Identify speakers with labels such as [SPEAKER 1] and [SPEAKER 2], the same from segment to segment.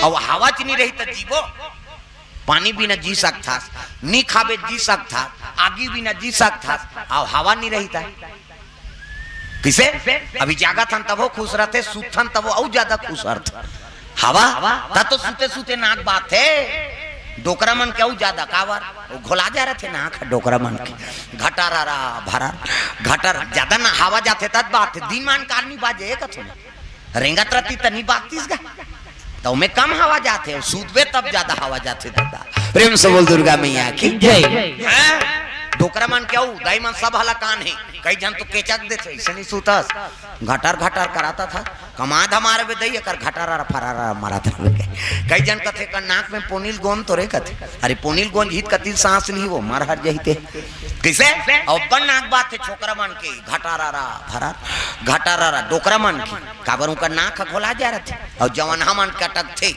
[SPEAKER 1] और हवा च नहीं रही तो जीवो पानी भी न जी सकता, नी खावे जी सकता, आगी भी न जी सकता, और हवा नहीं रही था किसे? अभी जागा था तब वो खुश रहते, सुतन तब वो और ज्यादा खुश रहते। हवा ता तो सूते सूते नाक बात है, डोकरा मन क्या ज्यादा कावर वो घोला जा रहे थे नाक डोकरा मन के घटा रहा भरा घटर ज्यादा ना हवा जाते तब बात है, दिन मान कारनी बाजे कथो रेंगत रहती तनी बात तीस गा तो में कम हवा जाते, सूतवे तब ज्यादा हवा जाते दादा। प्रेम से बोल दुर्गा मैया की जय। डोकरा मन क्या दाई मन सब हला कान है, कई जन तो केचक देते ऐसे नहीं सूतस, घटर घटर कराता था कमाद हमारे में दई कर घटारा फरारा मारा था। कई जन कथे का नाक में पोनील गोंद तो रे कथे, अरे पोनील गोंद हित कतिल सांस ली वो मर हर जहीते किसे और बन नाक बात है छोकरा मन के घटारा फरार घटारा डोकरा मन की काबर उनका नाक खोला जा रहा थे और जवाना मन कटक थे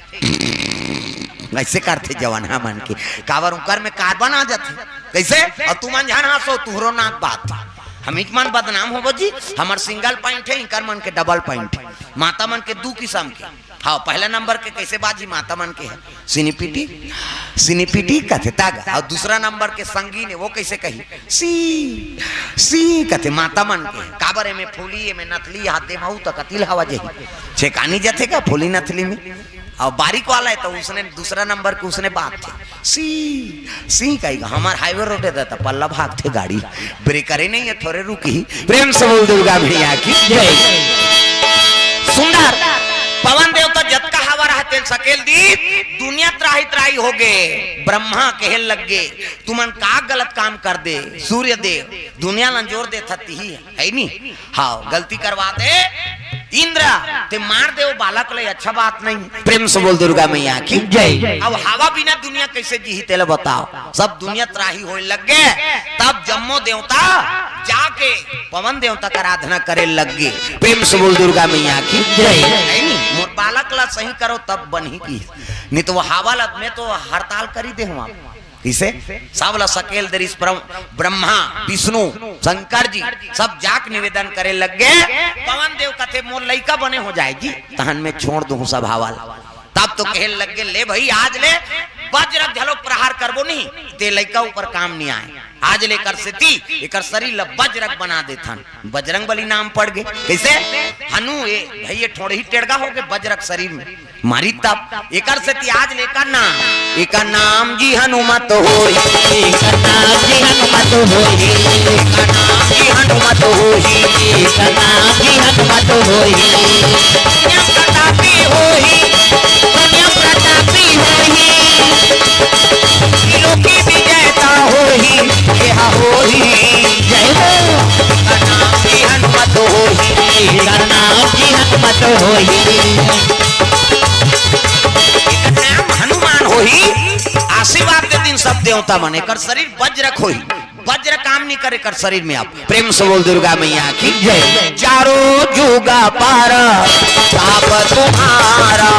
[SPEAKER 1] ऐसे करते जवाना मन के काबर उनकर में कार्बन आ जाते कैसे और तुम अनजान हंसो तुहरो नाक बात हम एक मन बदनाम हो जी, हमार सिंगल पॉइंट है इनकर मन के डबल पॉइंट है, माता मन के दो किस्म के। हाँ पहला नंबर के कैसे बाजी माता मन के है सिनीपीटी कहते तागा, और दूसरा नंबर के संगीन है वो कैसे कही सी कहते माता मन के काबर में फूली में नथली हाथ दे महू तो कतिल हवा जही छेकानी जाते का फूली नथली में, और बारीक वाला है तो उसने दूसरा नंबर के उसने बात थे सी कहेगा हमार हाईवे रोड देता पल्ला भाग थे गाड़ी ब्रेकर ही नहीं है थोड़े रुकी। प्रेम से बोल दुर्गा मैया की जय। सुंदर पवन देवता जत का हवा रहते सकेल दी दुनिया त्राही त्राही हो गए, ब्रह्मा कहल लग गए तुमन का गलत काम कर दे, सूर्य देव दुनिया लंजोर दे थती ही है नहीं, हाँ गलती करवा दे इंद्र ते मार दे वो बालक ले अच्छा बात नहीं। प्रेम से बोल दुर्गा मैया की जय। अब हवा बिना दुनिया कैसे जी तेल बताओ, सब दुनिया त्राही होने लग गए, तब जम्मो देवता जाके पवन देवता का आराधना करे लग गए। प्रेम से बोल दुर्गा मैया की जय। मोर बालक ला सही करो तब बन ही की, नहीं तो वो हवा लग में तो हड़ताल करी दे हम इसे सब ला सकेल दरिस ब्रह्मा विष्णु शंकर जी सब जाक निवेदन करे लग गए। पवन देव कथे मोर लइका बने हो जाएगी तहन में छोड़ दूं सब हवाल, तब तो कहे लग गए ले भाई आज ले वज्र झलो प्रहार करबो नहीं ते लइका ऊपर काम नहीं आए, आज लेकर सेती एकर शरीर ला वज्रक बना देथन, बजरंग बली नाम पड़ गए कैसे हनु ये भाई ये थोड़े ही टेढ़गा हो गए वज्रक शरीर में मारी तब एकर सेती आज लेकर नाम एकर नाम जी हनुमत होई, एकर नाम जी हनुमत होई, एकर नाम जी हनुमत होई, एकर नाम जी हनुमत होई, पुण्य प्रतापी होई, पुण्य प्रतापी होई, तीनों की विजेता होई, यह होई जय हो। एकर नाम जी हनुमत होई, एकर नाम जी हनुमत होई, आशीर्वाद के दिन सब देवता मन एकर शरीर वज्रक होई, वज्र काम नहीं करे कर शरीर में। आप प्रेम से बोल दुर्गा मैया की जय। चारों जुगा पार ताप तुम्हारा,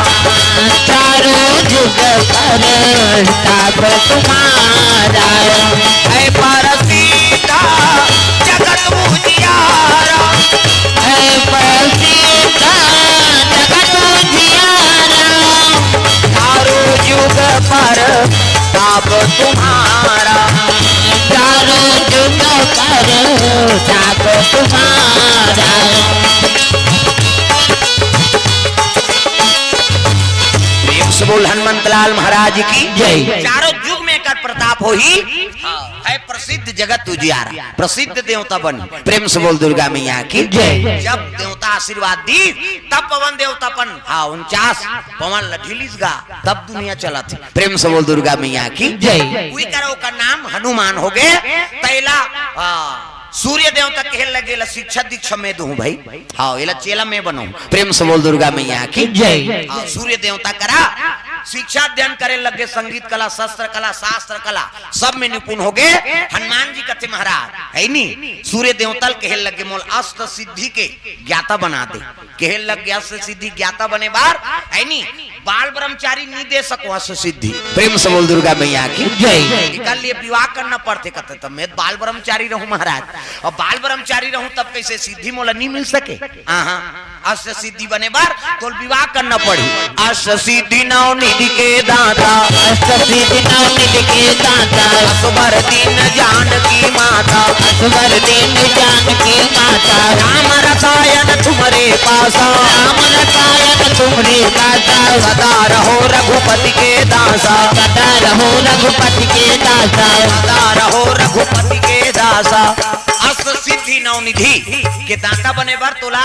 [SPEAKER 1] चारों जुग पर ताप तुम्हारा, है पर सीता जगत उजियारा, है पर सीता जगत उजियारा, चारों जुग पर ताप तुम्हारा, चारों जुग पर ताप तुम्हारा। प्रेम से बोल हनुमंत लाल महाराज की जय। चारों युग में कर प्रताप हो ही है प्रसिद्ध जगत उजियारा, प्रसिद्ध देवता बनी। प्रेम से बोल दुर्गा मैया की जय। जब देवता आशीर्वाद दी तब पवन देवता पन 49 पवन लठीलिस गा तब दुनिया चला थी। प्रेम से बोल दुर्गा मैया की जय। कोई करो का नाम हनुमान हो गए, तैला सूर्य देवता कहे लगे शिक्षा दीक्षा में दूं भाई, हाँ ये चेला में बनो। प्रेम से बोल दुर्गा मैया की जय। सूर्य देवता करा शिक्षा अध्ययन करे लगे, संगीत कला शस्त्र कला शास्त्र कला सब में निपुण हो गए। हनुमान जी कथे महाराज है नी सूर्य देवता कहे लगे मोल अष्ट सिद्धि के ज्ञाता बना दे, कहे लग गया अष्ट सिद्धि ज्ञाता बने बार है नी बाल ब्रह्मचारी नहीं दे सको अष्ट सिद्धि। प्रेम से बोल दुर्गा मैया की जय। कल लिए विवाह करना पड़ते कहते तब मैं बाल ब्रह्मचारी रहूं महाराज, और बाल ब्रह्मचारी रहूं तब कैसे सिद्धि मोला नहीं मिल सके। अष्ट सिद्धि बने बार तो विवाह करना पड़ी। अष्ट सिद्धि नौ निधि के दाता,
[SPEAKER 2] अष्ट सिद्धि नौ निधि के दाता,
[SPEAKER 1] असुबर दिन जानकी माता,
[SPEAKER 2] असुबर दिन जानकी माता,
[SPEAKER 1] राम रसायन तुम्हारे पासा,
[SPEAKER 2] राम रसायन तुम्हारे पासा,
[SPEAKER 1] सदा रहो रघुपति के दासा,
[SPEAKER 2] सदा रहो रघुपति के दासा,
[SPEAKER 1] सदा रहो रघुपति के दासा। अष्ट सिद्धि नवनिधि के दाता बने बार तोला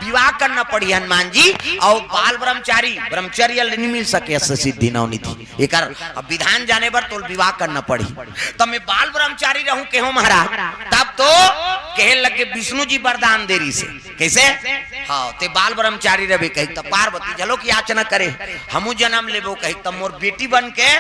[SPEAKER 1] विवाह करना पड़ी हनुमान जी। और बाल ब्रह्मचर्य नहीं मिल सके अष्ट सिद्धि नवनिधि एक विधान जाने पर तो विवाह करना पड़ी। तब मैं बाल ब्रह्मचारी रहूं के हो महाराज, तब तो कहे लगे विष्णु जी वरदान देरी से कैसे हाँ ते बाल ब्रह्मचारी रहे कही तब पार्वती चलो की याचना करे हमू जन्म लेबो कही तब मोर बेटी बन के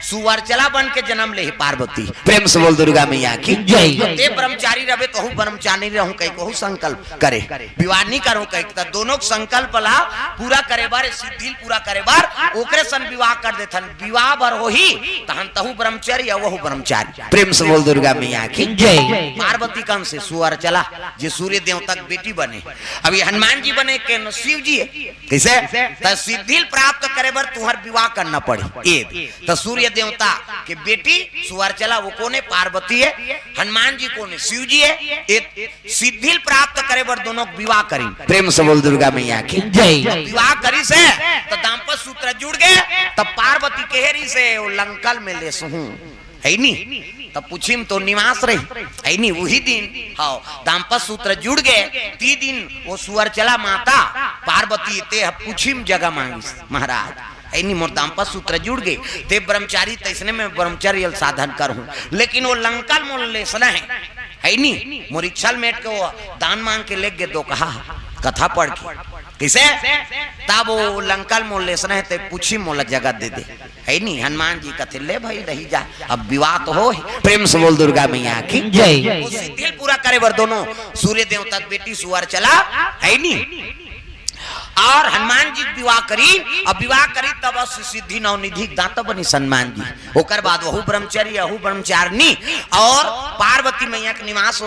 [SPEAKER 1] सुवर्चला बन के जन्म ले पार्वती। प्रेम से बोल दुर्गा मैया की
[SPEAKER 2] जय।
[SPEAKER 1] ते ब्रह्मचारी रहे तो हूँ ब्रह्मचारी रहूं कहीं को संकल्प करे विवाह नहीं करूं कहीं तो दोनों संकल्प ला पूरा करे बार सिद्धि पूरा करे बार ओकरे सन विवाह कर देथन। विवाह भर हो ही तहन तहु ब्रह्मचारी वहु ब्रह्मचारी। प्रेम से बोल दुर्गा मैया की
[SPEAKER 2] जय।
[SPEAKER 1] पार्वती कौन से सुवर्चला जो सूर्य देवता की बेटी बने। अभी हनुमान जी बने के शिव जी है कैसे तो सिद्धि प्राप्त करे बार तुम्हार विवाह करना पड़े। एक तो सूर्य देवता के बेटी सुवर्चला वो कोने पार्वती है, हनुमान जी कोने शिव जी है। एक सिद्धि प्राप्त करे बर दोनों विवाह करी। प्रेम से बोल दुर्गा मैया की
[SPEAKER 2] जय।
[SPEAKER 1] विवाह करी से तो दाम्पत्य सूत्र जुड़ गए। तब पार्वती केहरी से वो लंकल में ले सुहूं है नी तब पूछिम तो निवास रही है नी वही दिन हाँ दाम्पत्य सूत्र जुड़ गए। ती दिन वो सुवर्चला माता पार्वती ते पूछिम जगह मांगी महाराज ऐनी मोर दाम्पत्य सूत्र जुड़ गए ते ब्रह्मचारी तैसने में ब्रह्मचर्य साधन कर हूं लेकिन वो लंकल मोल ले सना है नी मोर इच्छा मेट को दान मांग के ले गए दो कहा कथा पढ़ के किसे तब वो लंकल मोल ले सना है ते पूछी मोला जगह दे दे है नी हनुमान जी कथे ले भाई रही जा अब विवाह तो हो। प्रेम से बोल दुर्गा मैया की
[SPEAKER 2] जय।
[SPEAKER 1] वो सिद्धि पूरा करे बर दोनों सूर्य देवता बेटी सुवर्चला है नी और हनुमान जी विवाह करी। अब विवाह करी तब सिद्धि नवनिधि दाता बनी हनुमान जी। ओकर बाद वहु ब्रह्मचारी अहु ब्रह्मचारिणी और पार्वती मैया के निवास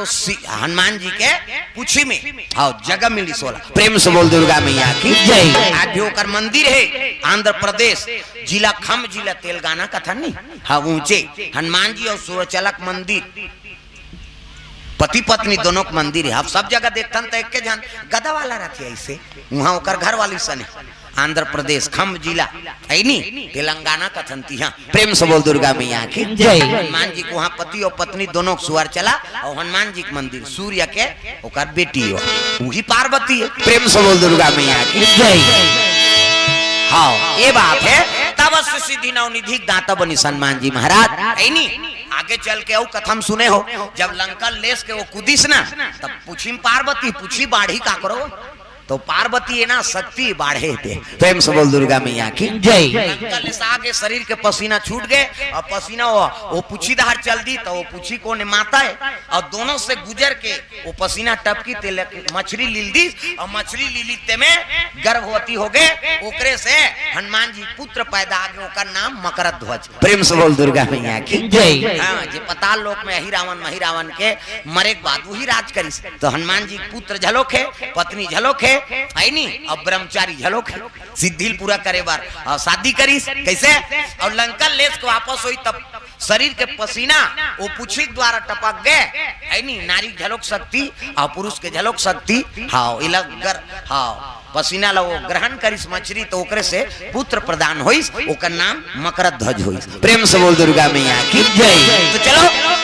[SPEAKER 1] हनुमान जी के पूछी में और जगह मिली 16। प्रेम से बोल दुर्गा मैया की जय। आज भी ओकर मंदिर है आंध्र प्रदेश जिला खम जिला तेलंगाना का था नहीं हाँ ऊंचे हनुमान जी और सुवर्चला मंदिर पति पत्नी दोनों के मंदिर है। आप सब जगह देखते हैं तो एक के जान गदा वाला रहती है ऐसे वहां ओकर घर वाली सने आंध्र प्रदेश खम जिला है नी तेलंगाना का थनती हाँ। प्रेम से बोल दुर्गा मैया की जय। हनुमान जी को वहाँ पति और पत्नी दोनों सुवर्चला और हनुमान जी के मंदिर सूर्य के ओकर बेटी हो वही पार्वती है। प्रेम से बोल दुर्गा मैया की जय। हाँ ये बात है तब सिद्धि नवनिधि दाता बनी हनुमान जी महाराज है नी। आगे चल के वो कथम सुने हो जब लंका लेस के वो कुदिस ना तब पूछी पार्वती पूछी बाढ़ी का करो तो पार्वती है ना शक्ति बाढ़े थे। प्रेम से बोल दुर्गा मैया की जय। लंका लेस आगे शरीर के पसीना छूट गए और पसीना वो पूछी दहार चल दी तो वो पूछी को ने माता है और दोनों से गुजर के वो पसीना टपकी ते मछली लील दी और मछली लीलिते में गर्भवती हो गए। ओकरे से हनुमान जी पुत्र पैदा आ गए ओकर नाम मकरध्वज। प्रेम से बोल दुर्गा मैया की जय। हाँ जे पताल लोक में महिरावन के मरे के बाद वही राज करी तो हनुमान जी पुत्र झलोक है पत्नी झलोक है नी अब ब्रह्मचारी झलोक है। सिद्धि पूरा करे बार और शादी करी कैसे और लंका लेस के वापस हुई तब शरीर के पसीना वो पूछी द्वारा टपक गए है नी नारी झलोक सकती और पुरुष के झलोक सकती हाँ इलगर हाँ पसीना ला वो ग्रहण करिस मछली तो ओकरे से पुत्र प्रदान होइस ओकर नाम मकरध्वज होइस। प्रेम से बोल दुर्गा मैया की जय। तो चलो